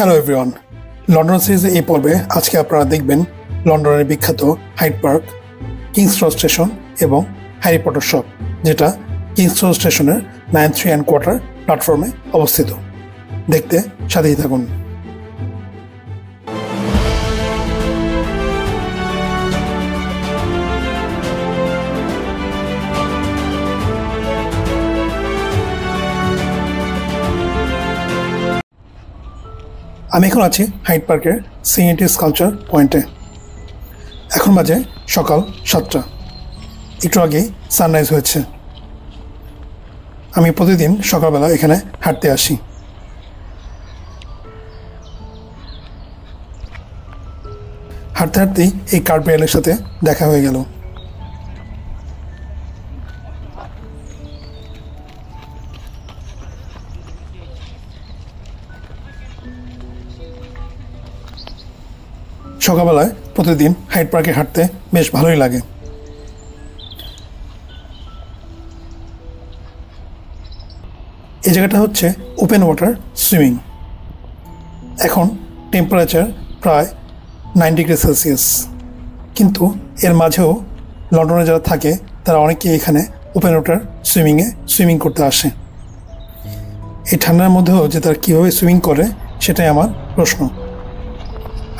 Hello everyone, London সিরিজে এই পর্বে আজকে আপনারা দেখবেন লন্ডনের বিখ্যাত Hyde Park, King's Cross station এবং হ্যারি পটার শপ, যেটা কিংস ক্রস স্টেশনের 9 3 1/4 প্ল্যাটফর্মে অবস্থিত। দেখতে সাথেই থাকুন। আমি এখন আছি হাইড পার্কের সিএনটি স্কাল্পচার পয়েন্টে। এখন বাজে সকাল 7টা। একটু আগেই সানরাইজ হয়েছে। আমি প্রতিদিন সকালবেলা এখানে হাঁটতে আসি। হাঁটতে হাঁটতেই এই কার্ডবেয়ারের সাথে দেখা হয়ে গেল। সকালবেলায় প্রতিদিন হাইড পার্কে হাঁটতে বেশ ভালোই লাগে। এই জায়গাটা হচ্ছে ওপেন ওয়াটার সুইমিং। এখন টেম্পারেচার প্রায় 9 ডিগ্রি সেলসিয়াস, কিন্তু এর মাঝেও লন্ডনে যারা থাকে তারা অনেকেই এখানে ওপেন ওয়াটার সুইমিং করতে আসে। এই ঠান্ডার মধ্যেও যে তারা কীভাবে সুইমিং করে সেটাই আমার প্রশ্ন।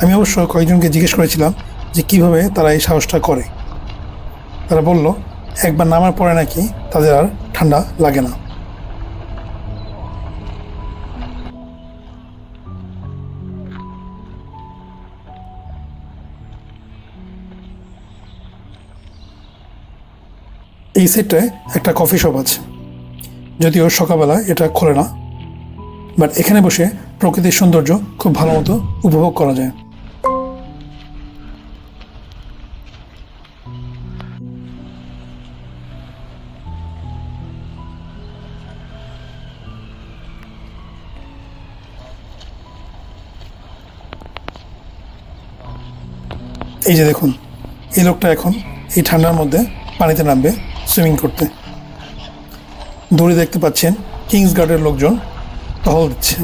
আমি অবশ্য কয়েকজনকে জিজ্ঞেস করেছিলাম যে কিভাবে তারা এই সাহসটা করে। তারা বলল একবার নামার পরে নাকি তাদের আর ঠান্ডা লাগে না। এই সেটটায় একটা কফি শপ আছে, যদিও সকালবেলা এটা খোলে না, বাট এখানে বসে প্রকৃতির সৌন্দর্য খুব ভালো মতো উপভোগ করা যায়। এই যে দেখুন, এই লোকটা এখন এই ঠান্ডার মধ্যে পানিতে নামবে সুইমিং করতে। দূরে দেখতে পাচ্ছেন কিংস গার্ডের লোকজন টহল দিচ্ছে।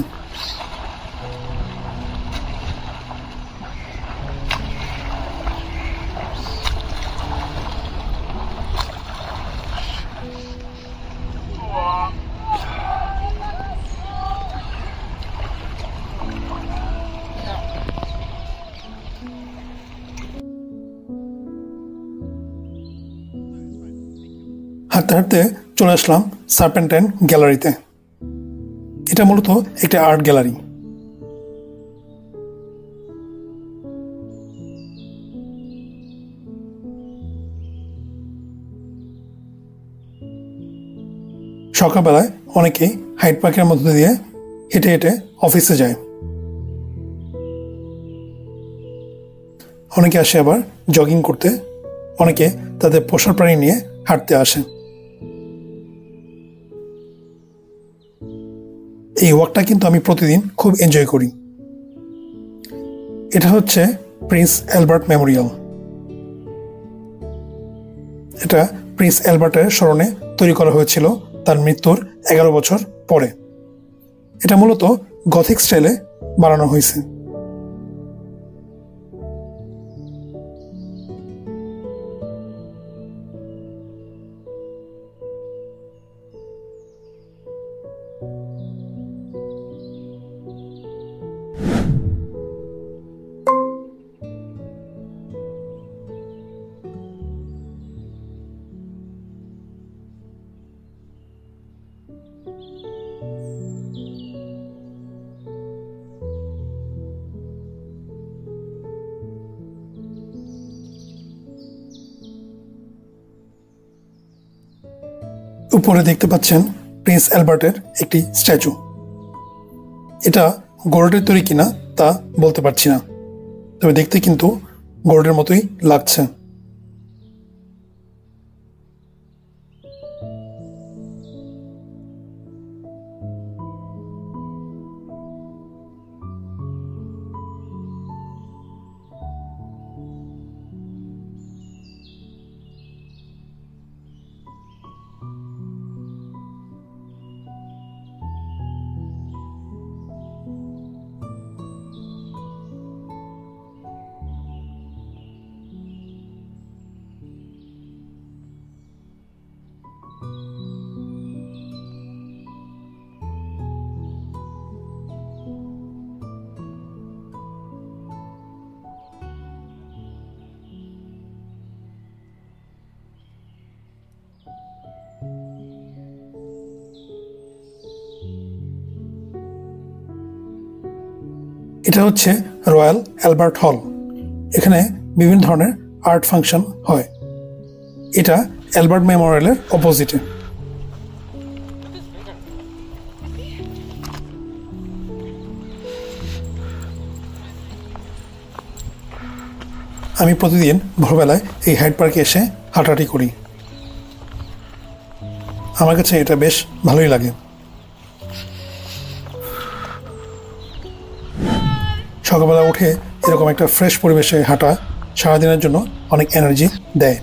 হাঁটতে হাঁটতে চলে আসলাম সার্পেন্টাইন গ্যালারিতে। এটা মূলত একটা আর্ট গ্যালারি। সকালবেলায় অনেকেই হাইড পার্কের মধ্যে দিয়ে হেঁটে হেঁটে অফিসে যায়। অনেকে আসে আবার জগিং করতে, অনেকে তাদের পোষার প্রাণী নিয়ে হাঁটতে আসে। এই ওয়াকটা কিন্তু আমি প্রতিদিন খুব এনজয় করি। এটা হচ্ছে প্রিন্স অ্যালবার্ট মেমোরিয়াল। এটা প্রিন্স অ্যালবার্টের স্মরণে তৈরি করা হয়েছিল তার মৃত্যুর 11 বছর পরে। এটা মূলত গথিক স্টাইলে বানানো হয়েছে। উপরে দেখতে পাচ্ছেন প্রিন্স অ্যালবার্টের একটি স্ট্যাচু। এটা গোল্ডের তৈরি কিনা তা বলতে পারছি না, তবে দেখতে কিন্তু গোল্ডের মতোই লাগছে। এটা হচ্ছে রয়্যাল অ্যালবার্ট হল। এখানে বিভিন্ন ধরনের আর্ট ফাংশন হয়। এটা অ্যালবার্ট মেমোরিয়ালের অপোজিটে। আমি প্রতিদিন ভোরবেলায় এই হাইড পার্কে এসে হাঁটাহাঁটি করি। আমার কাছে এটা বেশ ভালোই লাগে। সকালবেলা উঠে এরকম একটা ফ্রেশ পরিবেশে হাঁটা সারাদিনের জন্য অনেক এনার্জি দেয়।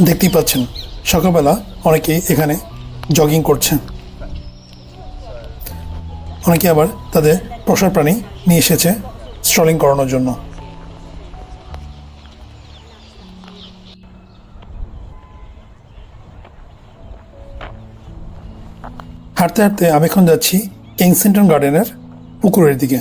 দেখতেই পাচ্ছেন সকালবেলা অনেকেই এখানে জগিং করছে। অনেকে আবার তাদের পোষা প্রাণী নিয়ে এসেছে স্ট্রলিং করানোর জন্য। হাঁটতে হাঁটতে আমি এখন যাচ্ছি কেনসিংটন গার্ডেনের পুকুরের দিকে।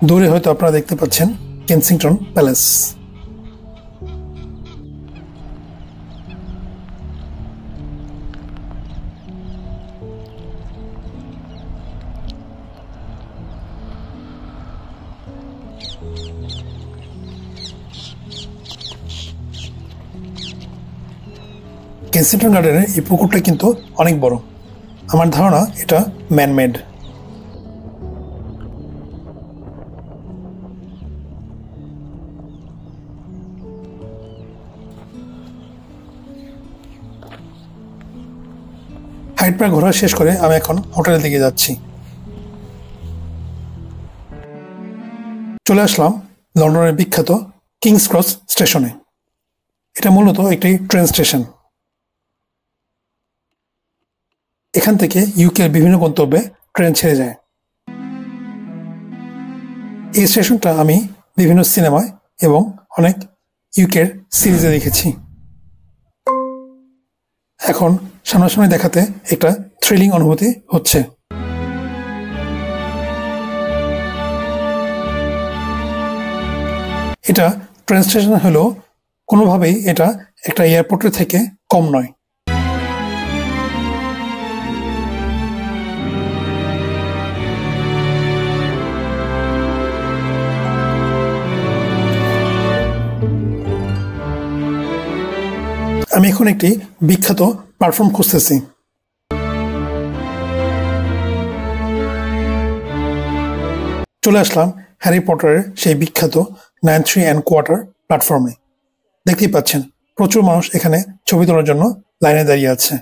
দূরে হয়তো আপনারা দেখতে পাচ্ছেন কেনসিংটন প্যালেস। কেনসিংটন গার্ডেনের এই পুকুরটা কিন্তু অনেক বড়। আমার ধারণা এটা ম্যানমেড। হাইড পার্ক ঘোরা শেষ করে আমি এখন হোটেলের দিকে যাচ্ছি। চলে আসলাম লন্ডনের বিখ্যাত কিংস ক্রস স্টেশনে। এটা মূলত একটি ট্রেন স্টেশন। এখান থেকে ইউকের বিভিন্ন গন্তব্যে ট্রেন ছেড়ে যায়। এই স্টেশনটা আমি বিভিন্ন সিনেমায় এবং অনেক ইউকের সিরিজে দেখেছি। এখন সামনাসামনি দেখাতে একটা থ্রিলিং অনুভূতি হচ্ছে। এটা ট্রেন স্টেশন হলেও কোনোভাবেই এটা একটা এয়ারপোর্টের থেকে কম নয়। আমি এখন একটি বিখ্যাত প্ল্যাটফর্ম খুঁজতেছি। চলে আসলাম হ্যারি পটারের সেই বিখ্যাত 9 3 1/4 প্ল্যাটফর্মে। দেখতেই পাচ্ছেন প্রচুর মানুষ এখানে ছবি তোলার জন্য লাইনে দাঁড়িয়ে আছে।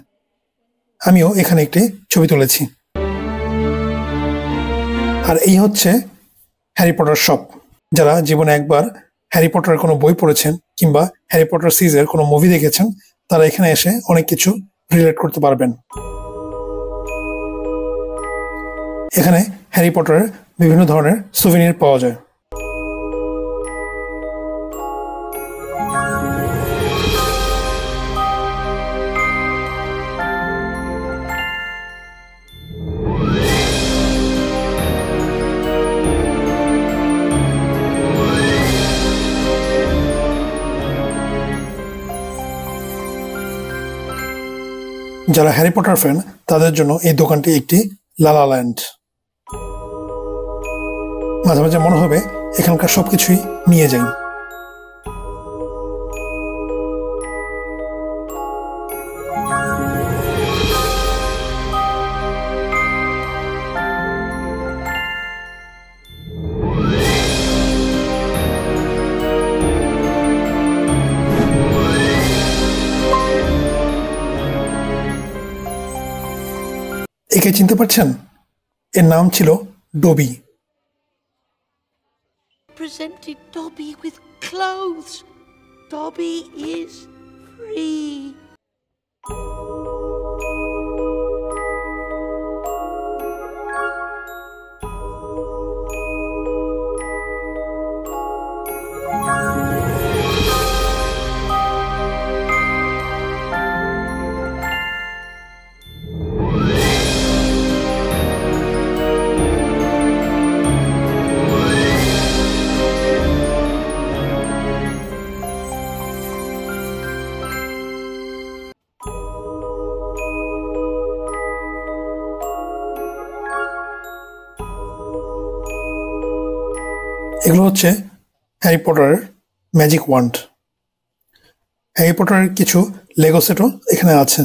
আমিও এখানে একটি ছবি তুলেছি। আর এই হচ্ছে হ্যারি পটার শপ। যারা জীবনে একবার হ্যারি পটারের কোনো বই পড়েছেন কিংবা হ্যারি পটার সিরিজের কোনো মুভি দেখেছেন, তারা এখানে এসে অনেক কিছু রিলেট করতে পারবেন। এখানে হ্যারি পটারের বিভিন্ন ধরনের সুভিনির পাওয়া যায়। যারা হ্যারি পটার ফ্যান তাদের জন্য এই দোকানটি একটি লালা ল্যান্ড। মাঝে মাঝে মনে হবে এখানকার সবকিছুই নিয়ে যাই। একে চিনতে পারছেন? এর নাম ছিল ডবি। Presented Dobby with clothes. Dobby is free. এগুলো হচ্ছে হ্যারি পটারের ম্যাজিক ওয়ান্ড। হ্যারি পটারের কিছু লেগো সেটও এখানে আছে।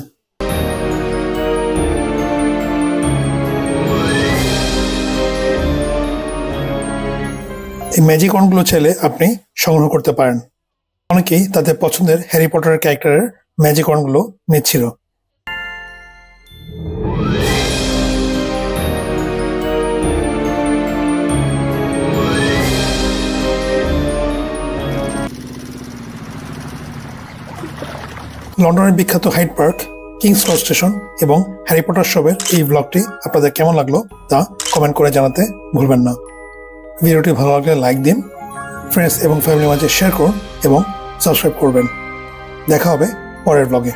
এই ম্যাজিক ওয়ান্ডগুলো চাইলে আপনি সংগ্রহ করতে পারেন। অনেকেই তাদের পছন্দের হ্যারি পটারের ক্যারেক্টারের ম্যাজিক ওয়ান্ডগুলো নিচ্ছিল। লন্ডনের বিখ্যাত Hyde Park, King's Cross station এবং হ্যারি পটার শোবের এই ব্লগটি আপনাদের কেমন লাগলো তা কমেন্ট করে জানাতে ভুলবেন না। ভিডিওটি ভালো লাগলে লাইক দিন, ফ্রেন্ডস এবং ফ্যামিলির মাঝে শেয়ার করুন এবং সাবস্ক্রাইব করবেন। দেখা হবে পরের ব্লগে।